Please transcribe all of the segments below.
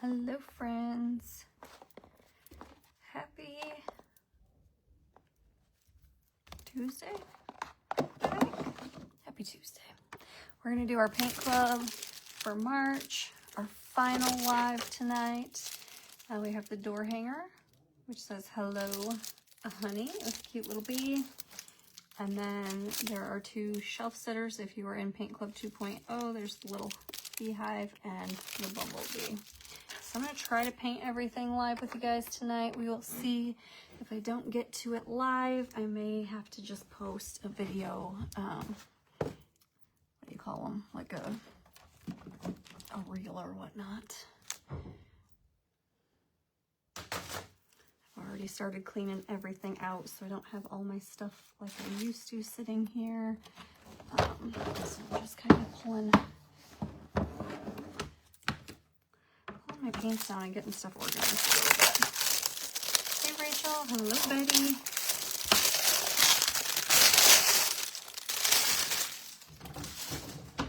Hello friends, happy Tuesday, happy Tuesday. We're gonna do our paint club for March, our final live tonight. We have the door hanger, which says hello honey, with a cute little bee. And then there are two shelf sitters. If you are in Paint Club 2.0, there's the little beehive and the bumblebee. So I'm going to try to paint everything live with you guys tonight. We will see. If I don't get to it live, I may have to just post a video, what do you call them, like a reel or whatnot. I've already started cleaning everything out, so I don't have all my stuff like I used to sitting here. So I'm just kind of pulling my paints down and getting stuff organized a little bit. Hey Rachel, hello Betty.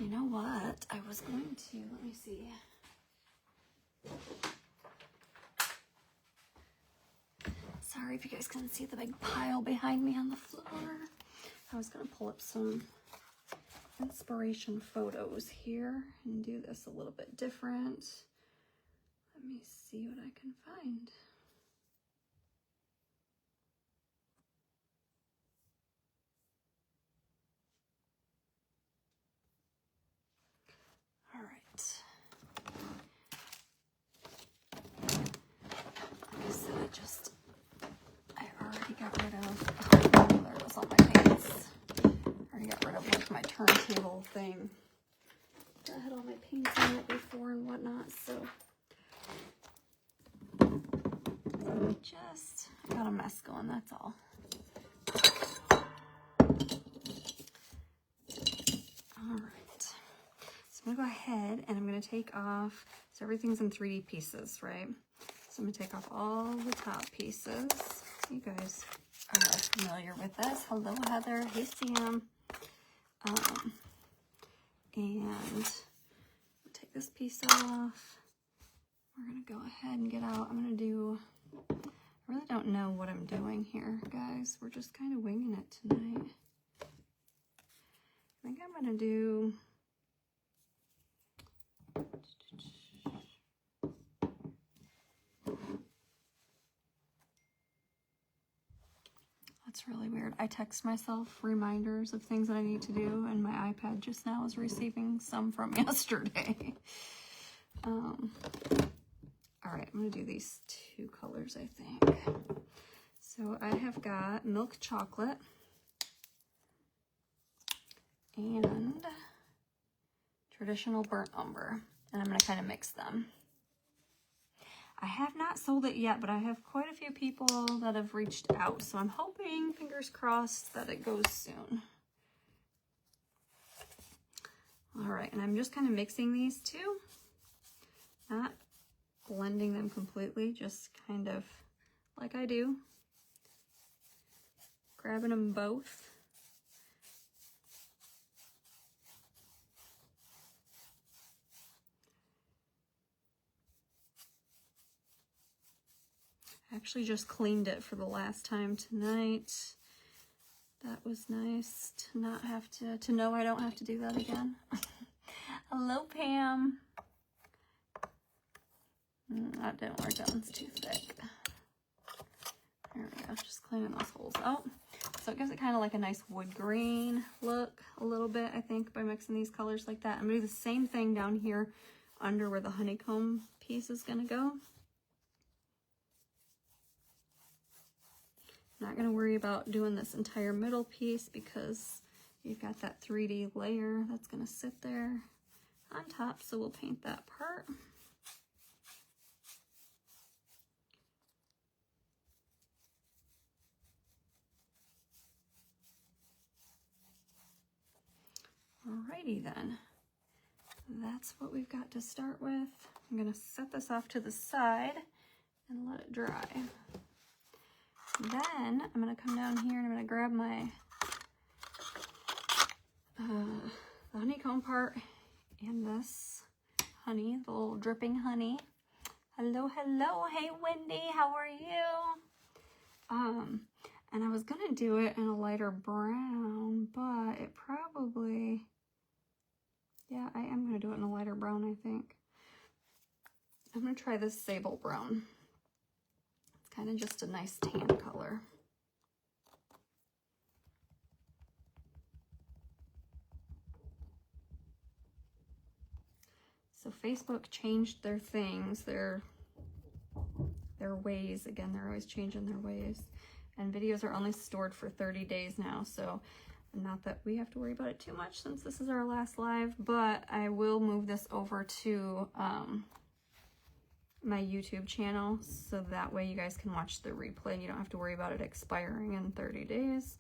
You know what? I was going to, let me see. Sorry if you guys can see the big pile behind me on the floor. I was going to pull up some inspiration photos here and do this a little bit different. Let me see what I can find. All right. Like I said, I already got rid of, there goes all my paints. I already got rid of like my turntable thing. I had all my paints on it before and whatnot, so I got a mess going, that's all. All right, so I'm gonna go ahead and I'm gonna take off, so everything's in 3D pieces, right? So I'm gonna take off all the top pieces. You guys are familiar with this. Hello, Heather. Hey, Sam. And take this piece off. We're gonna go ahead and get out. I really don't know what I'm doing here, guys. We're just kind of winging it tonight. I think I'm gonna do, that's really weird. I text myself reminders of things that I need to do, and my iPad just now is receiving some from yesterday. All right, I'm gonna do these two colors, I think. So I have got milk chocolate and traditional burnt umber, and I'm gonna kind of mix them. I have not sold it yet, but I have quite a few people that have reached out, so I'm hoping, fingers crossed, that it goes soon. All right, and I'm just kind of mixing these two, not blending them completely, just kind of like I do, grabbing them both. I actually just cleaned it for the last time tonight. That was nice to not have to know I don't have to do that again. Hello, Pam. That didn't work, that one's too thick. There we go, just cleaning those holes out. So it gives it kind of like a nice wood green look a little bit, I think, by mixing these colors like that. I'm gonna do the same thing down here under where the honeycomb piece is gonna go. Not gonna worry about doing this entire middle piece because you've got that 3D layer that's gonna sit there on top, so we'll paint that part. Alrighty then, that's what we've got to start with. I'm gonna set this off to the side and let it dry. Then I'm gonna come down here and I'm gonna grab my the honeycomb part and this honey, the little dripping honey. Hello, hello. Hey, Wendy, how are you? And I was gonna do it in a lighter brown, but it probably, yeah, I am gonna do it in a lighter brown, I think. I'm gonna try this sable brown. It's kind of just a nice tan color. So Facebook changed their things, their ways. Again, they're always changing their ways. And videos are only stored for 30 days now, so not that we have to worry about it too much since this is our last live, but I will move this over to my YouTube channel, so that way you guys can watch the replay and you don't have to worry about it expiring in 30 days.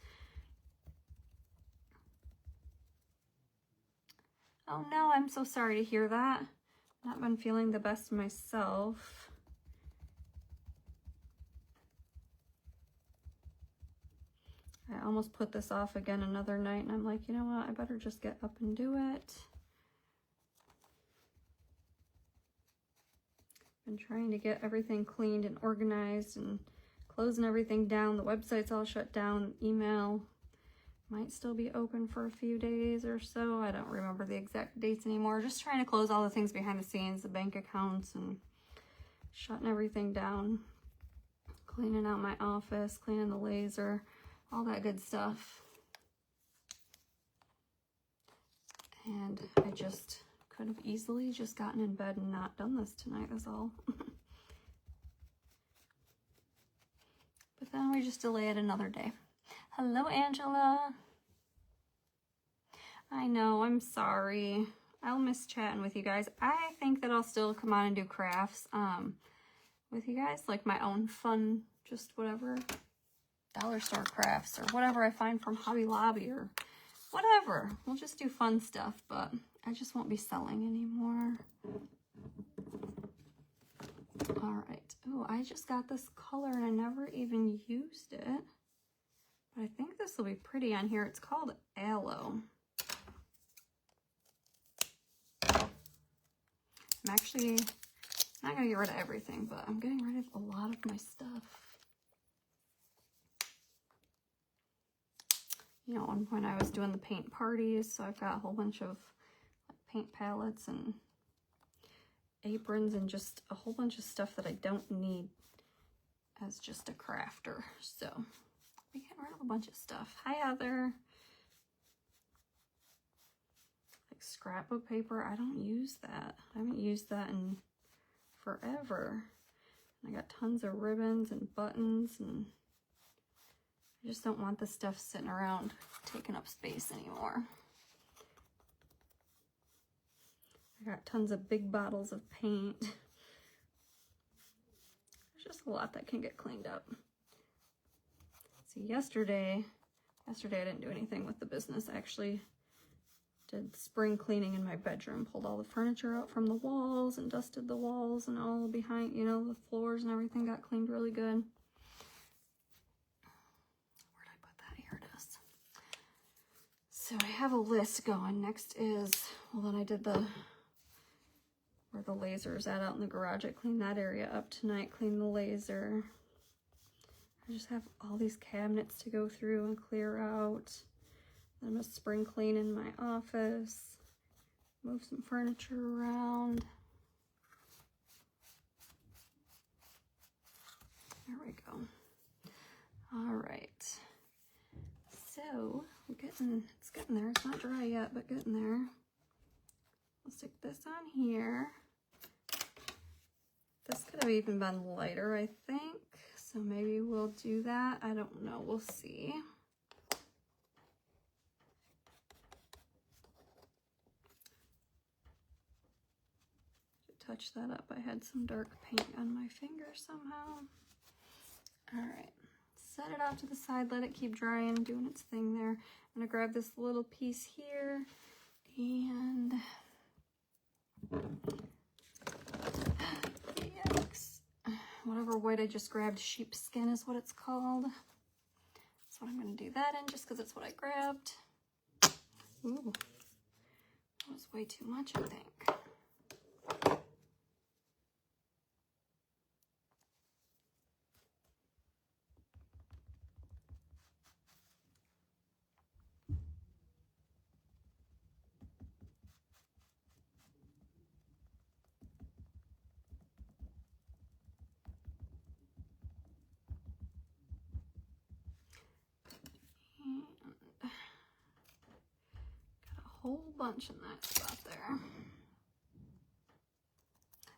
Oh no, I'm so sorry to hear that. Not been feeling the best myself. I almost put this off again another night, and I'm like, you know what, I better just get up and do it. Been trying to get everything cleaned and organized and closing everything down. The website's all shut down. Email might still be open for a few days or so. I don't remember the exact dates anymore. Just trying to close all the things behind the scenes, the bank accounts, and shutting everything down. Cleaning out my office, cleaning the laser, all that good stuff. And I just could have easily just gotten in bed and not done this tonight, is all. But then we just delay it another day. Hello, Angela. I know, I'm sorry. I'll miss chatting with you guys. I think that I'll still come on and do crafts with you guys, like my own fun, just whatever, dollar store crafts or whatever I find from Hobby Lobby or whatever. We'll just do fun stuff, but I just won't be selling anymore. All right. Oh, I just got this color and I never even used it. But I think this will be pretty on here. It's called Aloe. I'm actually not going to get rid of everything, but I'm getting rid of a lot of my stuff. You know, at one point I was doing the paint parties, so I've got a whole bunch of paint palettes and aprons and just a whole bunch of stuff that I don't need as just a crafter. So we get rid of a bunch of stuff. Hi, Heather. Like scrapbook paper, I don't use that. I haven't used that in forever. I got tons of ribbons and buttons, and I just don't want the stuff sitting around taking up space anymore. I got tons of big bottles of paint. There's just a lot that can get cleaned up. See, yesterday I didn't do anything with the business. I actually did spring cleaning in my bedroom, pulled all the furniture out from the walls and dusted the walls and all behind, you know, the floors and everything got cleaned really good. Where'd I put that? Here it is. So I have a list going. Next is, well, then I did where the laser is at out in the garage. I cleaned that area up tonight, cleaned the laser. I just have all these cabinets to go through and clear out. I'm gonna spring clean in my office, move some furniture around. There we go. All right. So it's getting there. It's not dry yet, but getting there. I'll stick this on here. This could have even been lighter, I think. So maybe we'll do that. I don't know. We'll see. To touch that up, I had some dark paint on my finger somehow. All right. Set it off to the side. Let it keep drying, doing its thing there. I'm going to grab this little piece here and... whatever white I just grabbed, sheepskin is what it's called. That's what I'm going to do that in, just because it's what I grabbed. Ooh, that was way too much, I think. whole bunch in that spot there.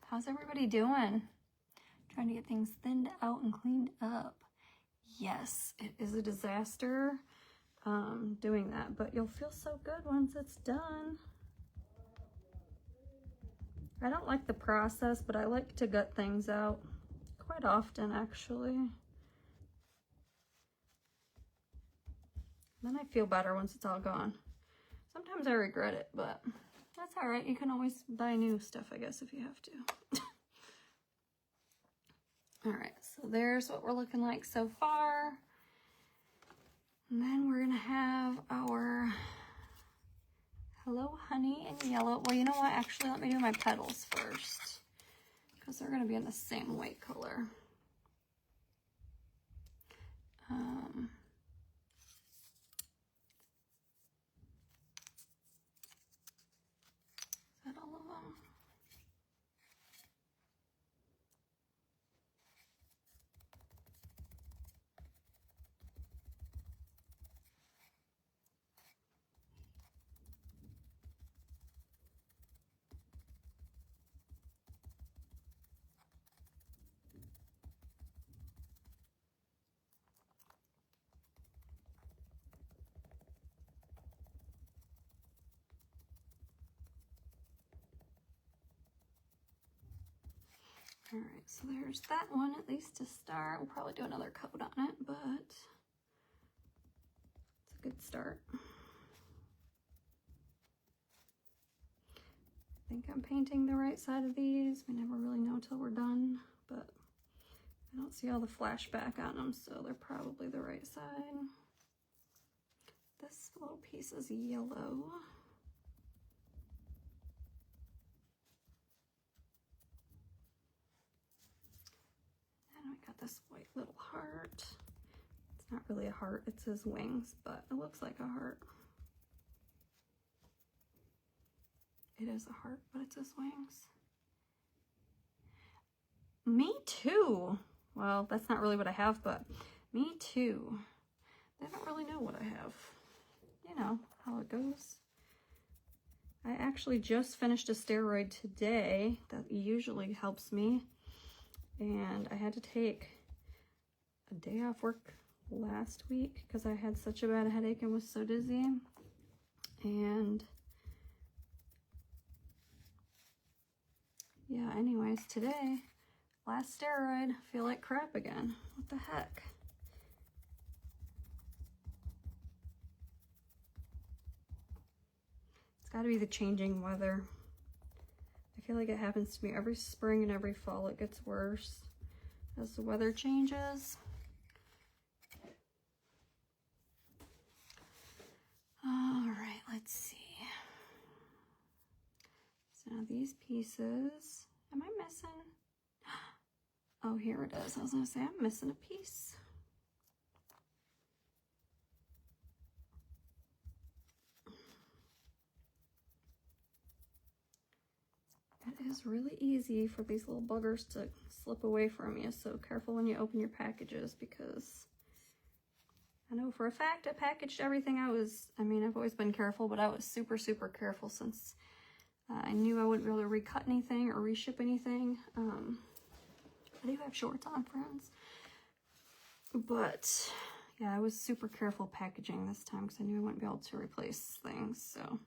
How's everybody doing? Trying to get things thinned out and cleaned up. Yes, it is a disaster doing that, but you'll feel so good once it's done. I don't like the process, but I like to gut things out quite often, actually. Then I feel better once it's all gone. Sometimes I regret it, but that's all right. You can always buy new stuff, I guess, if you have to. All right, so there's what we're looking like so far. And then we're gonna have our Hello Honey in yellow. Well, you know what? Actually, let me do my petals first, because they're gonna be in the same white color. Is that all of them? All right, so there's that one, at least to start. We'll probably do another coat on it, but it's a good start. I think I'm painting the right side of these. We never really know till we're done, but I don't see all the flashback on them, so they're probably the right side. This little piece is yellow. And I got this white little heart. It's not really a heart, it's his wings, but it looks like a heart. It is a heart, but it's his wings. Me too. Well, that's not really what I have, but me too. They don't really know what I have. You know how it goes. I actually just finished a steroid today that usually helps me. And I had to take a day off work last week because I had such a bad headache and was so dizzy. And yeah, anyways, today, last steroid, feel like crap again. What the heck? It's got to be the changing weather. I feel like it happens to me every spring and every fall. It gets worse as the weather changes. All right, let's see. So now these pieces, am I missing? Oh, here it is. I was gonna say I'm missing a piece. It is really easy for these little buggers to slip away from you, so careful when you open your packages, because I know for a fact I packaged everything. I've always been careful, but I was super, super careful since I knew I wouldn't be able to recut anything or reship anything. I do have shorts on, friends. But yeah, I was super careful packaging this time because I knew I wouldn't be able to replace things. So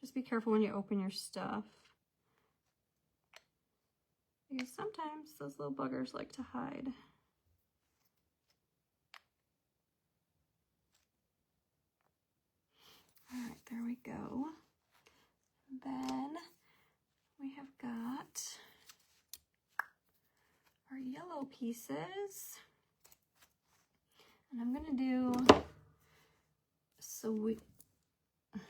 just be careful when you open your stuff, because sometimes those little buggers like to hide. All right, there we go. Then we have got our yellow pieces. And I'm gonna do sweet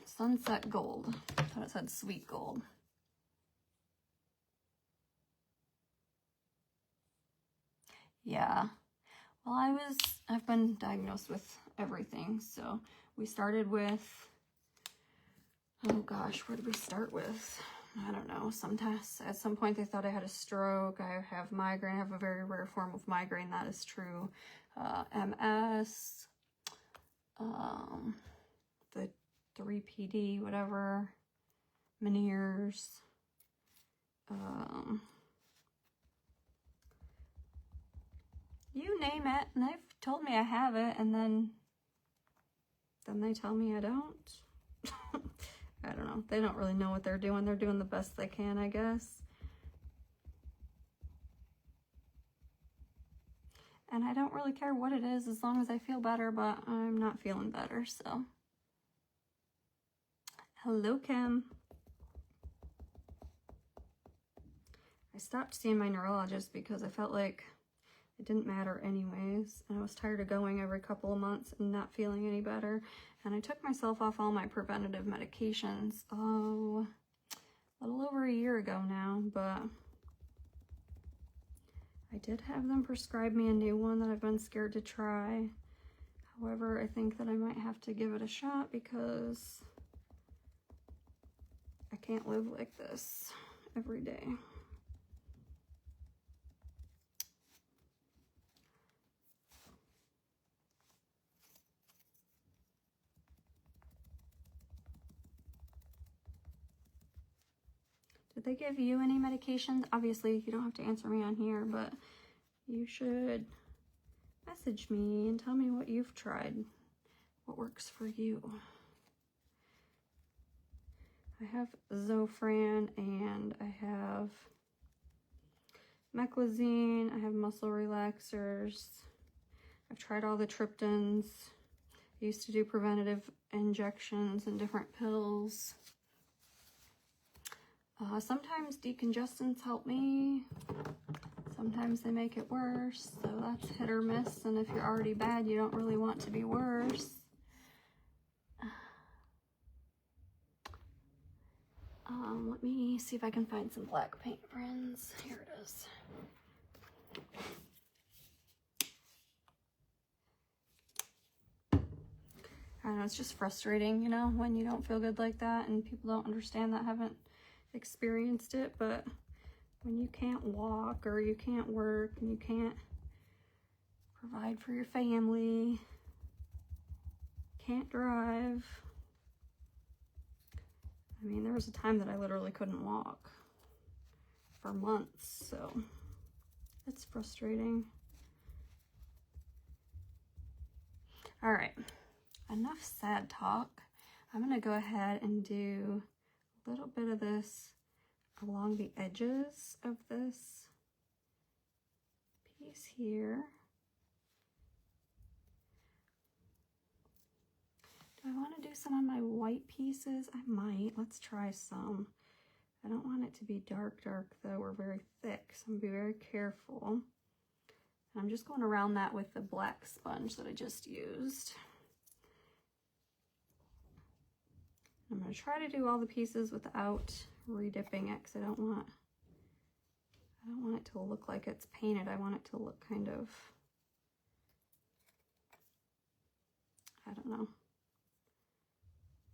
sunset gold. I thought it said sweet gold. Yeah. Well, I've been diagnosed with everything. So we started with, oh gosh, where did we start with? I don't know. Sometimes at some point they thought I had a stroke. I have migraine. I have a very rare form of migraine. That is true. MS. The 3PD, whatever, Meniere's, you name it, and they've told me I have it, and then they tell me I don't. I don't know. They don't really know what they're doing. They're doing the best they can, I guess. And I don't really care what it is as long as I feel better, but I'm not feeling better, so. Hello, Kim. I stopped seeing my neurologist because I felt like it didn't matter anyways, and I was tired of going every couple of months and not feeling any better. And I took myself off all my preventative medications, a little over a year ago now, but I did have them prescribe me a new one that I've been scared to try. However, I think that I might have to give it a shot because I can't live like this every day. Did they give you any medications? Obviously, you don't have to answer me on here, but you should message me and tell me what you've tried, what works for you. I have Zofran and I have Meclizine. I have muscle relaxers. I've tried all the triptans. I used to do preventative injections and different pills. Sometimes decongestants help me. Sometimes they make it worse, so that's hit or miss. And if you're already bad, you don't really want to be worse. Let me see if I can find some black paint, friends. Here it is. I know, it's just frustrating, you know, when you don't feel good like that and people don't understand that haven't experienced it. But when you can't walk or you can't work and you can't provide for your family, can't drive. I mean, there was a time that I literally couldn't walk for months, so it's frustrating. All right, enough sad talk. I'm gonna go ahead and do a little bit of this along the edges of this piece here. Do I want to do some on my white pieces? I might. Let's try some. I don't want it to be dark though, or very thick, so I'm gonna be very careful. I'm just going around that with the black sponge that I just used. I'm going to try to do all the pieces without redipping it because I don't want it to look like it's painted. I want it to look kind of, I don't know,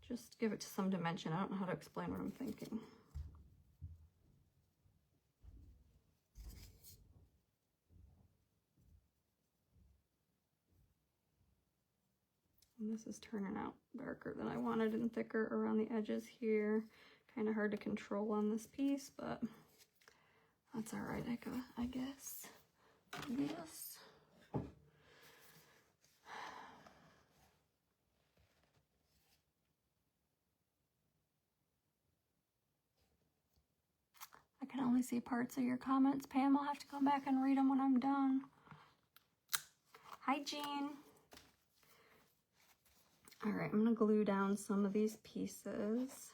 just give it to some dimension. I don't know how to explain what I'm thinking. And this is turning out darker than I wanted and thicker around the edges here. Kind of hard to control on this piece, but that's all right, I guess. Yes. I can only see parts of your comments, Pam. I'll have to come back and read them when I'm done. Hi, Jean. All right, I'm gonna glue down some of these pieces.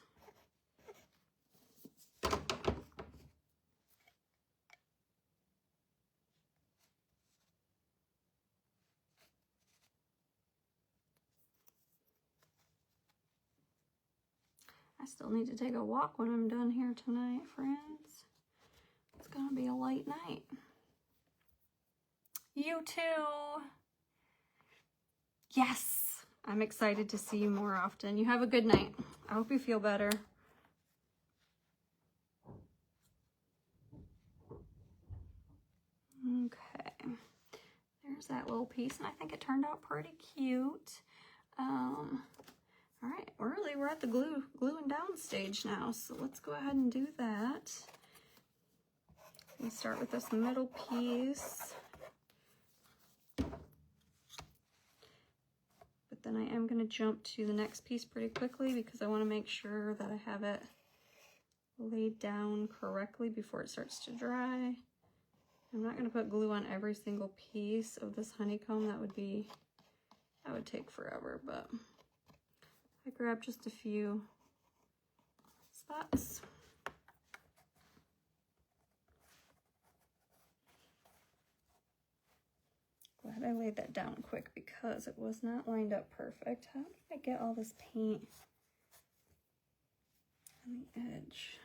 I still need to take a walk when I'm done here tonight, friends. It's gonna be a late night. You too. Yes. I'm excited to see you more often. You have a good night. I hope you feel better. Okay. There's that little piece, and I think it turned out pretty cute. All right, we're at the gluing down stage now, so let's go ahead and do that. We start with this middle piece. But then I am going to jump to the next piece pretty quickly because I want to make sure that I have it laid down correctly before it starts to dry. I'm not going to put glue on every single piece of this honeycomb. That would take forever, but I grabbed just a few spots. Glad I laid that down quick because it was not lined up perfect. How did I get all this paint on the edge?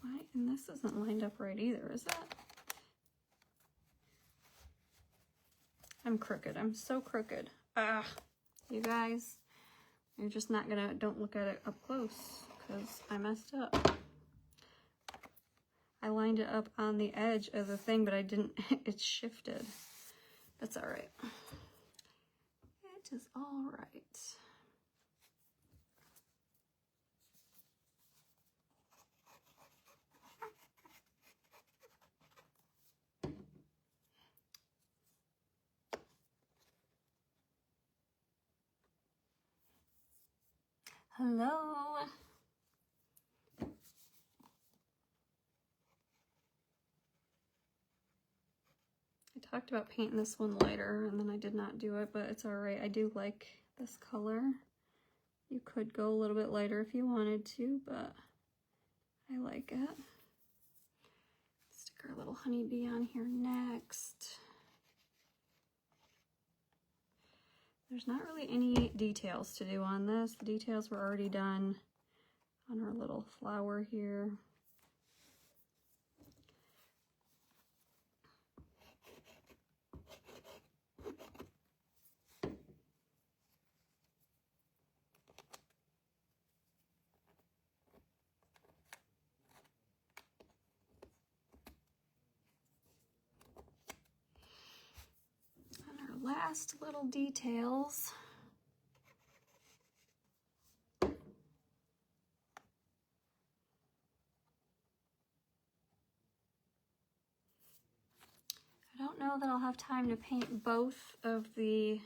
Why? And this isn't lined up right either, is it? I'm crooked. I'm so crooked. Ah, you guys, you're just not gonna, don't look at it up close because I messed up. I lined it up on the edge of the thing, but I didn't, it shifted. That's all right. It is all right. Hello. I talked about painting this one lighter and then I did not do it, but it's all right. I do like this color. You could go a little bit lighter if you wanted to, but I like it. Stick our little honeybee on here next. There's not really any details to do on this. The details were already done on our little flower here. Last little details. I don't know that I'll have time to paint both of the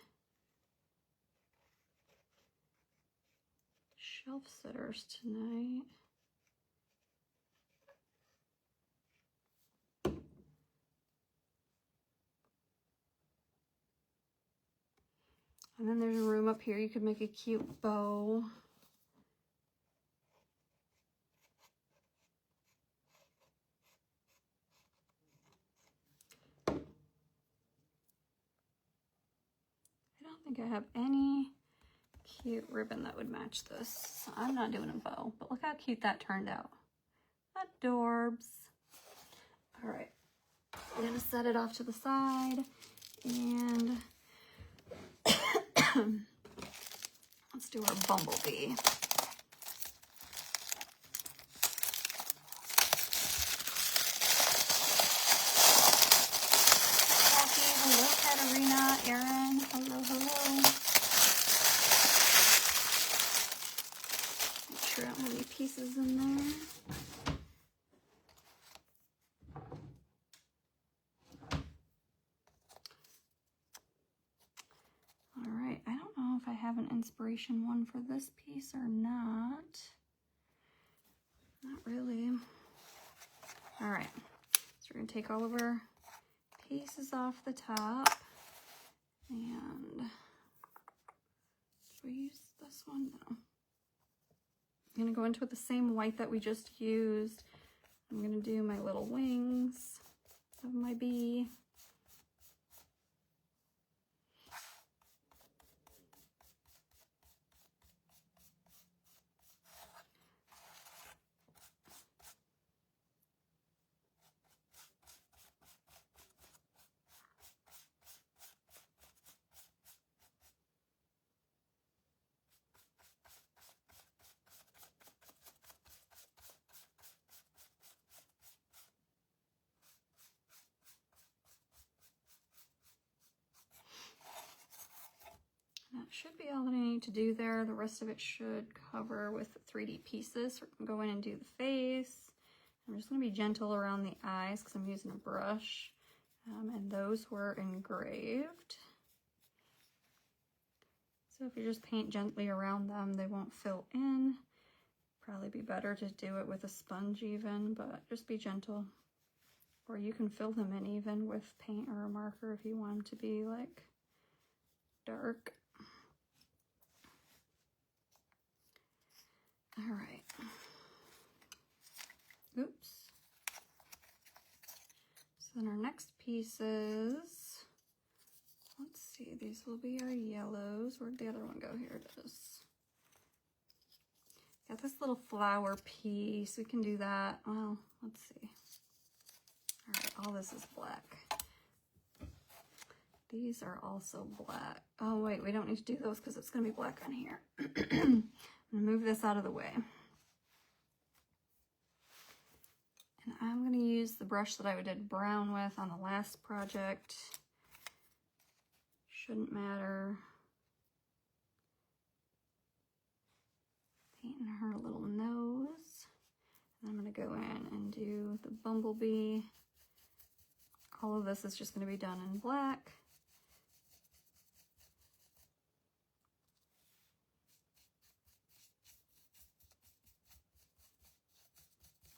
shelf sitters tonight. And then there's a room up here. You could make a cute bow. I don't think I have any cute ribbon that would match this. So I'm not doing a bow, but look how cute that turned out. Adorbs. All right, I'm gonna set it off to the side and let's do our bumblebee. Jackie, hello, Katarina, Erin, hello, hello. Make sure I don't have any pieces in there. An inspiration one for this piece or not. Not really. All right, so we're gonna take all of our pieces off the top and should we use this one? No. I'm gonna go into the same white that we just used. I'm gonna do my little wings of my bee. should be all that I need to do there. The rest of it should cover with 3D pieces. We're gonna go in and do the face. I'm just gonna be gentle around the eyes because I'm using a brush. And those were engraved. So if you just paint gently around them, they won't fill in. Probably be better to do it with a sponge even, but just be gentle. Or you can fill them in even with paint or a marker if you want them to be like dark. All right. Oops. So then our next pieces, let's see, these will be our yellows. Where'd the other one go? Here it is. Got this little flower piece. We can do that. Well, let's see. All right, all this is black. These are also black. Oh, wait, we don't need to do those because it's going to be black on here. I'm going to move this out of the way. And I'm going to use the brush that I did brown with on the last project. Shouldn't matter. Painting her little nose. And I'm going to go in and do the bumblebee. All of this is just going to be done in black.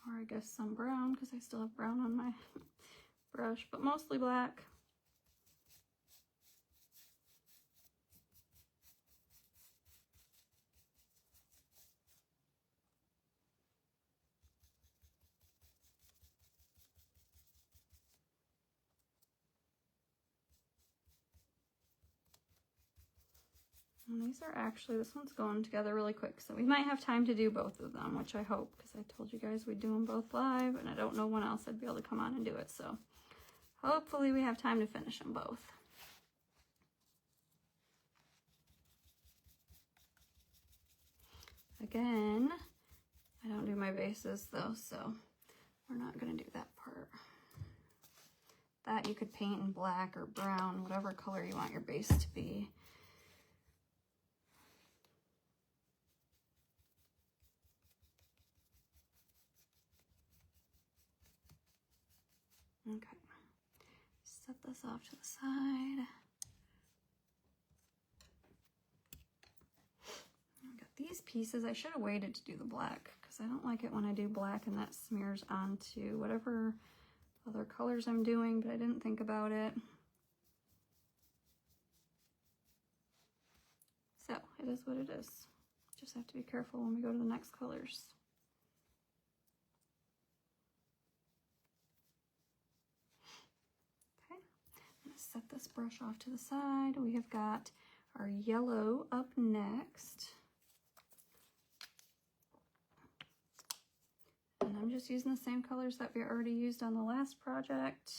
Or I guess some brown, because I still have brown on my brush, but mostly black. And these are actually, this one's going together really quick, so we might have time to do both of them, which I hope, because I told you guys we'd do them both live, and I don't know when else I'd be able to come on and do it, so hopefully we have time to finish them both. Again, I don't do my bases though, so we're not going to do that part. That you could paint in black or brown, whatever color you want your base to be. Okay, set this off to the side. I got these pieces. I should have waited to do the black because I don't like it when I do black and that smears onto whatever other colors I'm doing, but I didn't think about it. So it is what it is. Just have to be careful when we go to the next colors. Set this brush off to the side. We have got our yellow up next. And I'm just using the same colors that we already used on the last project.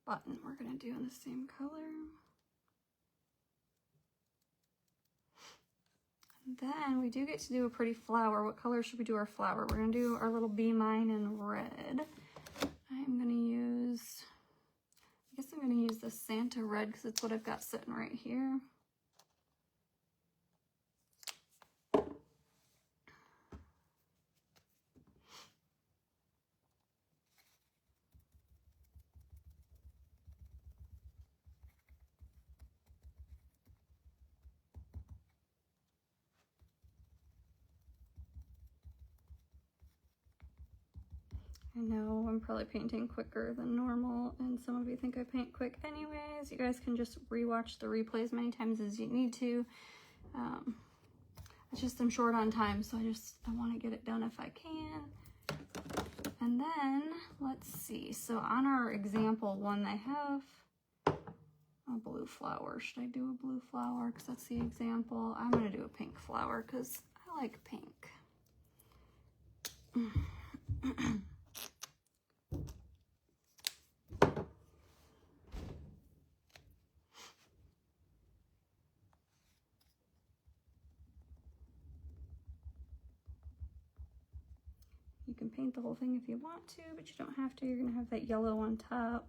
Button we're going to do in the same color. And then we do get to do a pretty flower. What color should we do our flower? We're going to do our little bee mine in red. I'm going to use, I guess I'm going to use the Santa red because it's what I've got sitting right here. I know I'm probably painting quicker than normal, and some of you think I paint quick anyways. You guys can just rewatch the replays many times as you need to. It's just I'm short on time, so I want to get it done if I can. And then, let's see. So on our example one, I have a blue flower. Should I do a blue flower? Because that's the example. I'm going to do a pink flower because I like pink. You can paint the whole thing if you want to, but you don't have to. You're gonna have that yellow on top.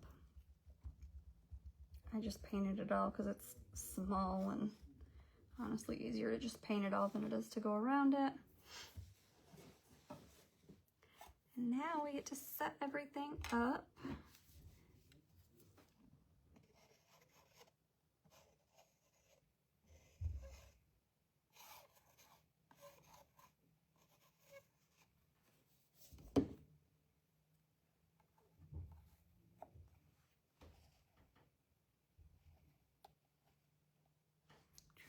I just painted it all because it's small and honestly easier to just paint it all than it is to go around it. And now we get to set everything up.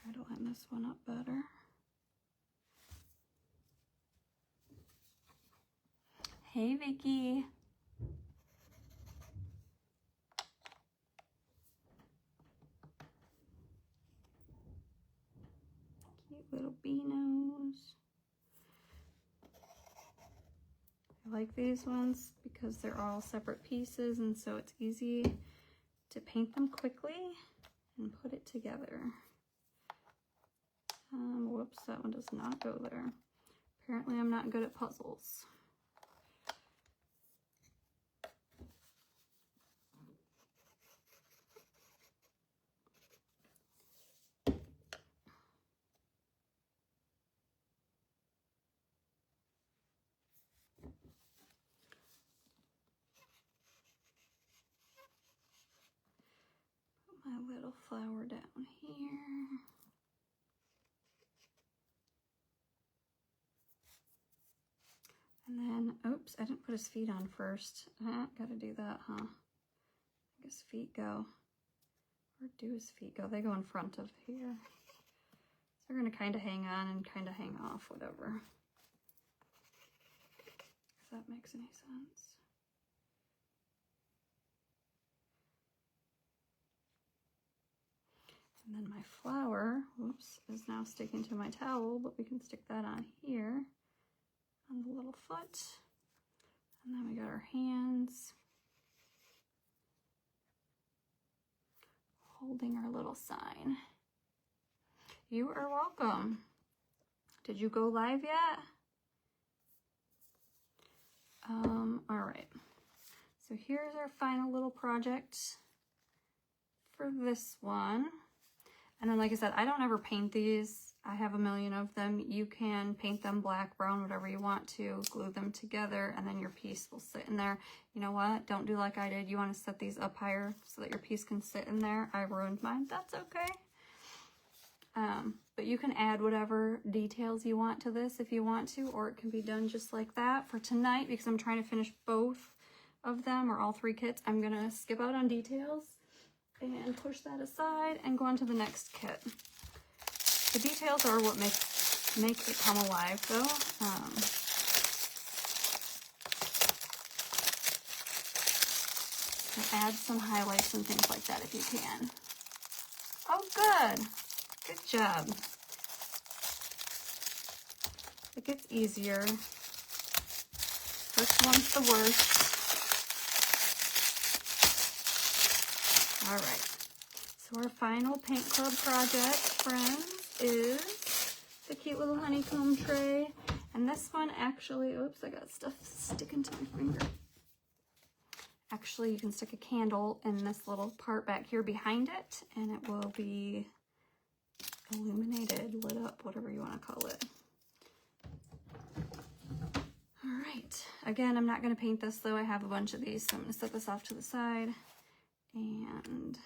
Try to line this one up better. Hey, Vicky. Cute little bee nose. I like these ones because they're all separate pieces, and so it's easy to paint them quickly and put it together. Whoops, that one does not go there. Apparently I'm not good at puzzles. Put my little flower down here. And then, oops, I didn't put his feet on first. Gotta do that, huh? I guess feet go. Where do his feet go? They go in front of here. So they're gonna kind of hang on and kind of hang off, whatever. If that makes any sense. And then my flower, whoops, is now sticking to my towel, but we can stick that on here. On the little foot, and then we got our hands holding our little sign. You are welcome. Did you go live yet? All right, so here's our final little project for this one. And then, like I said, I don't ever paint these. I have a million of them. You can paint them black, brown, whatever you want to, glue them together, and then your piece will sit in there. You know what? Don't do like I did. You want to set these up higher so that your piece can sit in there. I ruined mine. That's okay. But you can add whatever details you want to this if you want to, or it can be done just like that. For tonight, because I'm trying to finish both of them, or all three kits, I'm going to skip out on details and push that aside and go on to the next kit. The details are what make it come alive, though. And add some highlights and things like that if you can. Oh, good. Good job. It gets easier. First one's the worst. All right. So our final paint club project, friends, is the cute little honeycomb tray. And this one actually, oops, I got stuff sticking to my finger. Actually, you can stick a candle in this little part back here behind it, and it will be illuminated, lit up, whatever you want to call it. All right. Again, I'm not going to paint this, though. I have a bunch of these, so I'm going to set this off to the side and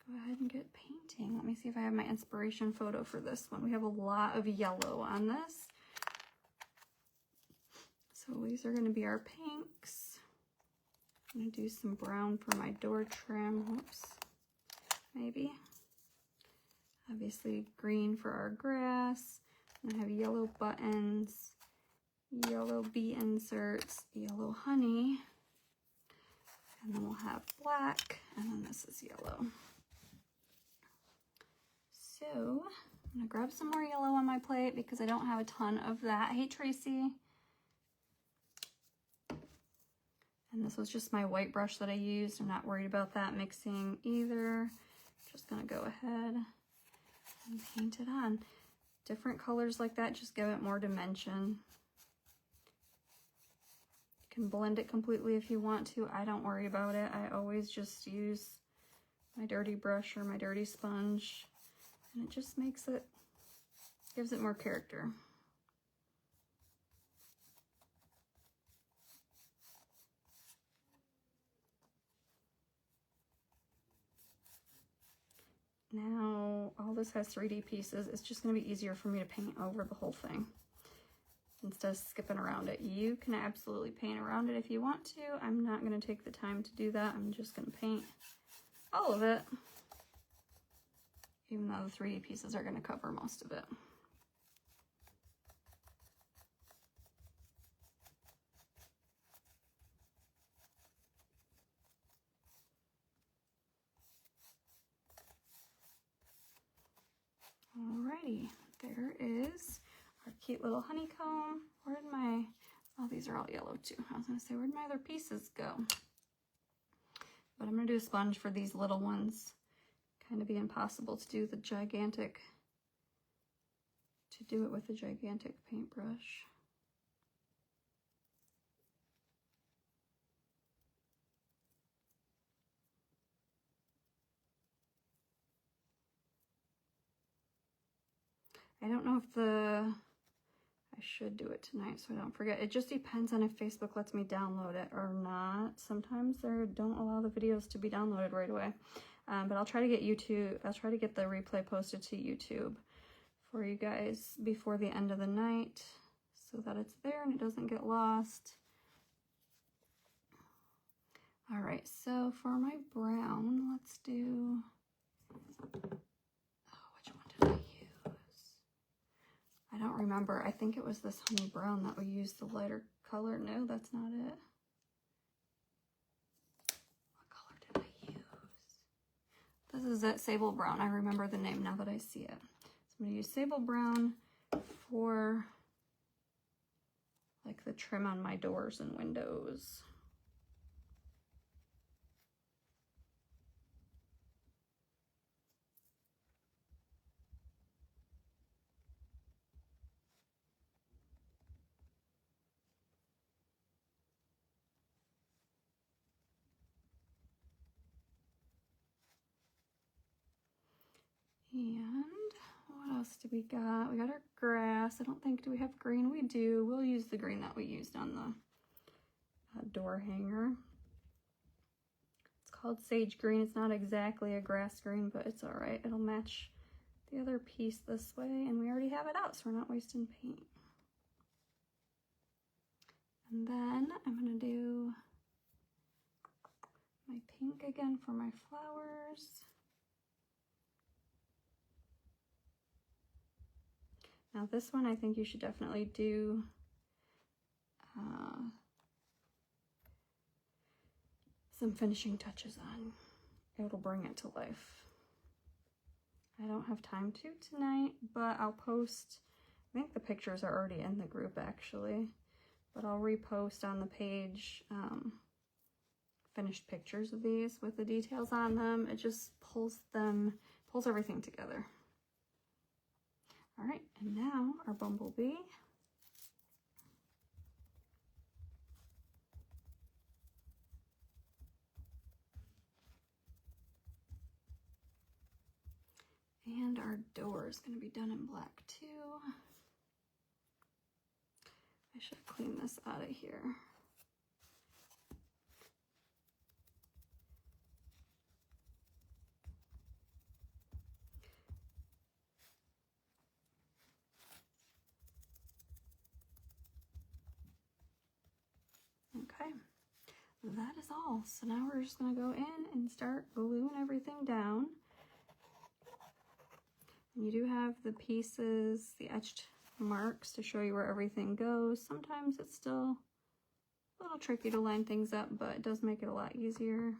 go ahead and get painting. Let me see if I have my inspiration photo for this one. We have a lot of yellow on this. So these are going to be our pinks. I'm going to do some brown for my door trim. Whoops. Maybe. Obviously green for our grass. I'm going to have yellow buttons, yellow bee inserts, yellow honey. And then we'll have black, and then this is yellow. So I'm gonna grab some more yellow on my plate because I don't have a ton of that. Hey, Tracy. And this was just my white brush that I used. I'm not worried about that mixing either. Just gonna go ahead and paint it on. Different colors like that just give it more dimension. You can blend it completely if you want to. I don't worry about it. I always just use my dirty brush or my dirty sponge, and it just makes it, gives it more character. Now, all this has 3D pieces. It's just gonna be easier for me to paint over the whole thing instead of skipping around it. You can absolutely paint around it if you want to. I'm not gonna take the time to do that. I'm just gonna paint all of it, even though the 3D pieces are gonna cover most of it. Alrighty, there is our cute little honeycomb. Where did my, oh, these are all yellow too. I was gonna say, where'd my other pieces go? But I'm gonna do a sponge for these little ones. Kind of be impossible to do the gigantic, to do it with a gigantic paintbrush. I don't know if I should do it tonight so I don't forget. It just depends on if Facebook lets me download it or not. Sometimes they don't allow the videos to be downloaded right away. But I'll try to get the replay posted to YouTube for you guys before the end of the night so that it's there and it doesn't get lost. All right, so for my brown, let's do, which one did I use? I don't remember. I think it was this honey brown that we used the lighter color. No, that's not it. What color did I use? This is that sable brown. I remember the name now that I see it. So I'm gonna use sable brown for like the trim on my doors and windows. And what else do we got? We got our grass. I don't think, do we have green? We do. We'll use the green that we used on the door hanger. It's called sage green. It's not exactly a grass green, but it's all right. It'll match the other piece this way, and we already have it out, so we're not wasting paint. And then I'm gonna do my pink again for my flowers. Now this one, I think you should definitely do some finishing touches on. It'll bring it to life. I don't have time to tonight, but I'll post, I think the pictures are already in the group actually, but I'll repost on the page finished pictures of these with the details on them. It just pulls everything together. All right, and now our bumblebee. And our door is going to be done in black too. I should clean this out of here. Okay, that is all. So now we're just going to go in and start gluing everything down. You do have the pieces, the etched marks to show you where everything goes. Sometimes it's still a little tricky to line things up, but it does make it a lot easier.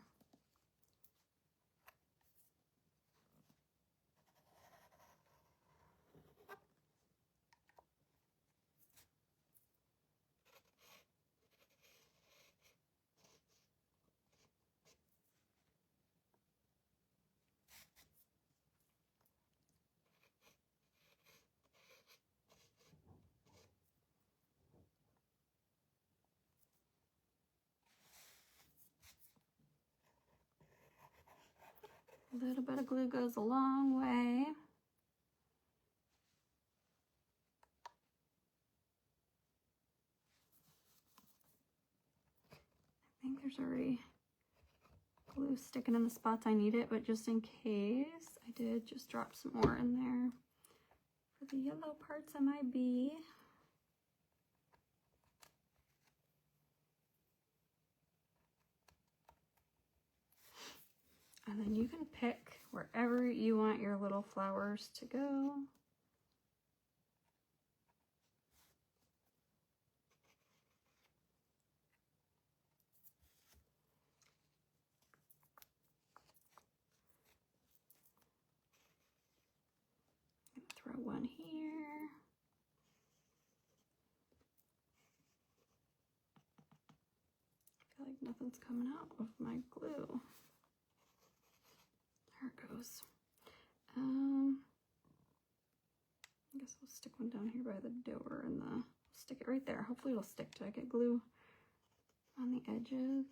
A little bit of glue goes a long way. I think there's already glue sticking in the spots I need it, but just in case, I did just drop some more in there for the yellow parts of my bee. And then you can pick wherever you want your little flowers to go. Throw one here. I feel like nothing's coming out of my glue. There it goes. I guess we'll stick one down here by the door and stick it right there. Hopefully it'll stick till I get glue on the edges.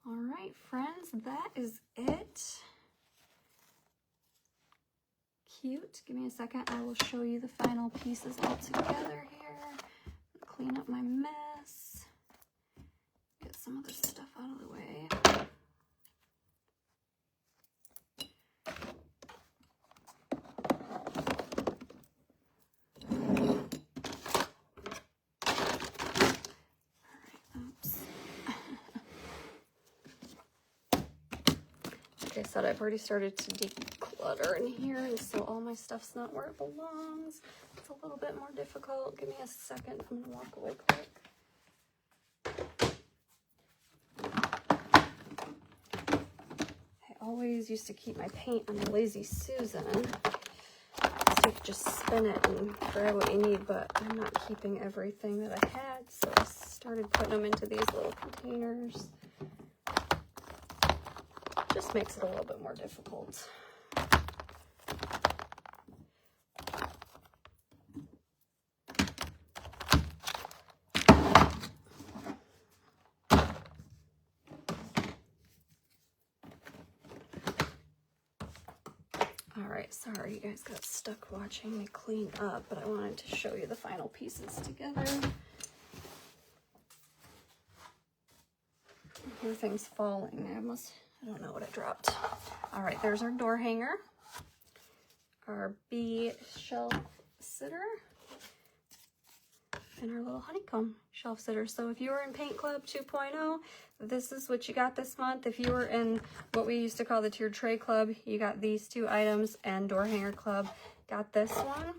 All right, friends, that is it. Cute. Give me a second. I will show you the final pieces all together here. Clean up my mess. Get some other stuff out of the way. Like I said, I've already started to declutter in here, and so all my stuff's not where it belongs. It's a little bit more difficult. Give me a second. I'm gonna walk away quick. I always used to keep my paint on the Lazy Susan, so you could just spin it and grab what you need, but I'm not keeping everything that I had, so I started putting them into these little containers. Just makes it a little bit more difficult. All right, sorry you guys got stuck watching me clean up, but I wanted to show you the final pieces together. Everything's falling. I don't know what I dropped. All right, there's our door hanger, our bee shelf sitter, and our little honeycomb shelf sitter. So if you were in Paint Club 2.0, this is what you got this month. If you were in what we used to call the Tiered Tray Club, you got these two items, and Door Hanger Club got this one.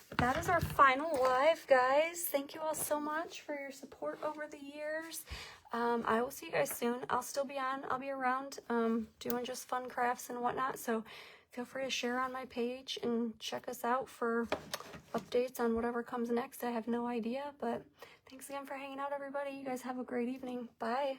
But that is our final live, guys. Thank you all so much for your support over the years. I will see you guys soon. I'll still be on. I'll be around doing just fun crafts and whatnot. So feel free to share on my page and check us out for updates on whatever comes next. I have no idea, but thanks again for hanging out, everybody. You guys have a great evening. Bye.